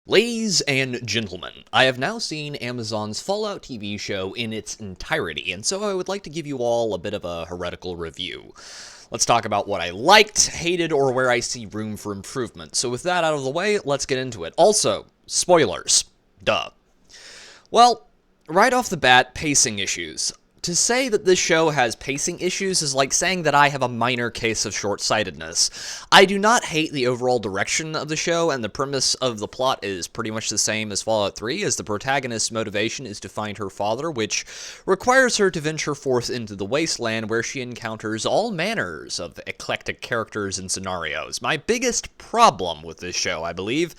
Ladies and gentlemen, I have now seen Amazon's Fallout TV show in its entirety, and so I would like to give you all a bit of a heretical review. Let's talk about what I liked, hated, or where I see room for improvement. So with that out of the way, let's get into it. Also, spoilers. Duh. Well, right off the bat, pacing issues. To say that this show has pacing issues is like saying that I have a minor case of short-sightedness. I do not hate the overall direction of the show, and the premise of the plot is pretty much the same as Fallout 3, as the protagonist's motivation is to find her father, which requires her to venture forth into the wasteland where she encounters all manners of eclectic characters and scenarios. My biggest problem with this show, I believe,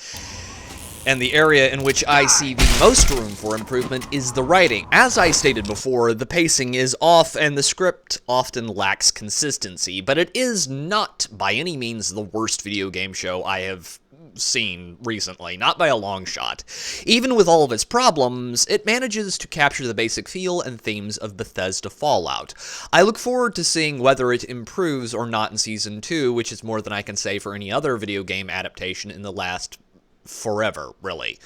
and the area in which I see the most room for improvement is the writing. As I stated before, the pacing is off and the script often lacks consistency, but it is not by any means the worst video game show I have seen recently, not by a long shot. Even with all of its problems, it manages to capture the basic feel and themes of Bethesda Fallout. I look forward to seeing whether it improves or not in Season 2, which is more than I can say for any other video game adaptation in the last forever, really.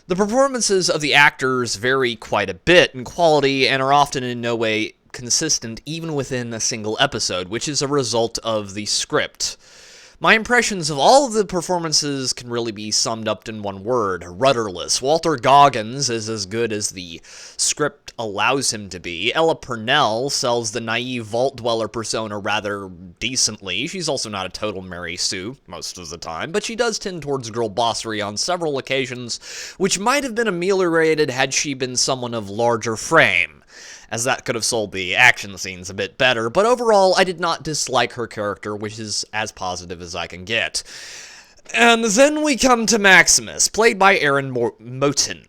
The performances of the actors vary quite a bit in quality and are often in no way consistent even within a single episode, which is a result of the script. My impressions of all of the performances can really be summed up in one word: rudderless. Walter Goggins is as good as the script allows him to be. Ella Purnell sells the naive vault dweller persona rather decently. She's also not a total Mary Sue most of the time, but she does tend towards girl bossery on several occasions, which might have been ameliorated had she been someone of larger frame, as that could have sold the action scenes a bit better, but overall, I did not dislike her character, which is as positive as I can get. And then we come to Maximus, played by Aaron Moten.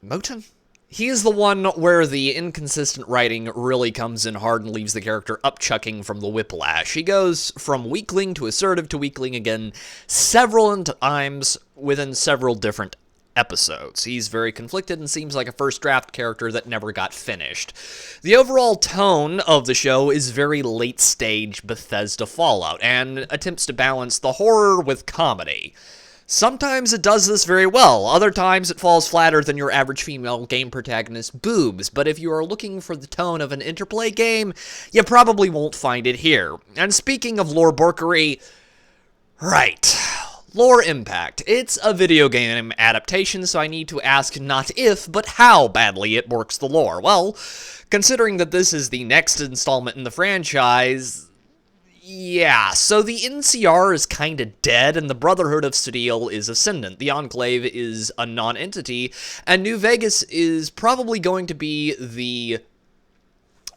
Moten? He is the one where the inconsistent writing really comes in hard and leaves the character upchucking from the whiplash. He goes from weakling to assertive to weakling again several times within several different episodes. He's very conflicted and seems like a first draft character that never got finished. The overall tone of the show is very late stage Bethesda Fallout and attempts to balance the horror with comedy. Sometimes it does this very well, other times it falls flatter than your average female game protagonist's boobs, but if you are looking for the tone of an interplay game, you probably won't find it here. And speaking of lore borkery, right. Lore impact. It's a video game adaptation, so I need to ask not if, but how badly it works the lore. Well, considering that this is the next installment in the franchise, yeah, so the NCR is kinda dead, and the Brotherhood of Steel is ascendant. The Enclave is a non-entity, and New Vegas is probably going to be the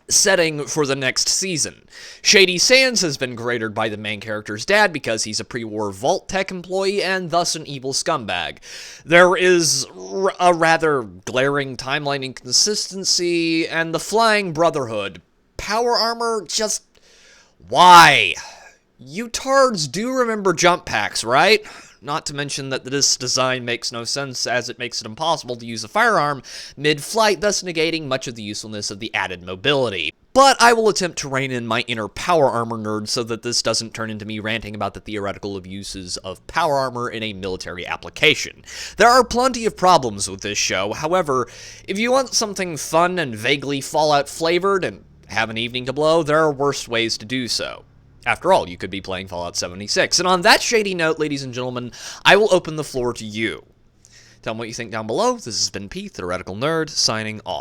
setting for the next season. Shady Sands has been created by the main character's dad because he's a pre-war Vault Tech employee and thus an evil scumbag. There is a rather glaring timeline inconsistency, and the Flying Brotherhood. Power armor? Just why? You tards do remember jump packs, right? Not to mention that this design makes no sense, as it makes it impossible to use a firearm mid-flight, thus negating much of the usefulness of the added mobility. But I will attempt to rein in my inner power armor nerd so that this doesn't turn into me ranting about the theoretical abuses of power armor in a military application. There are plenty of problems with this show. However, if you want something fun and vaguely Fallout flavored and have an evening to blow, there are worse ways to do so. After all, you could be playing Fallout 76. And on that shady note, ladies and gentlemen, I will open the floor to you. Tell me what you think down below. This has been Pete, Theoretical Nerd, signing off.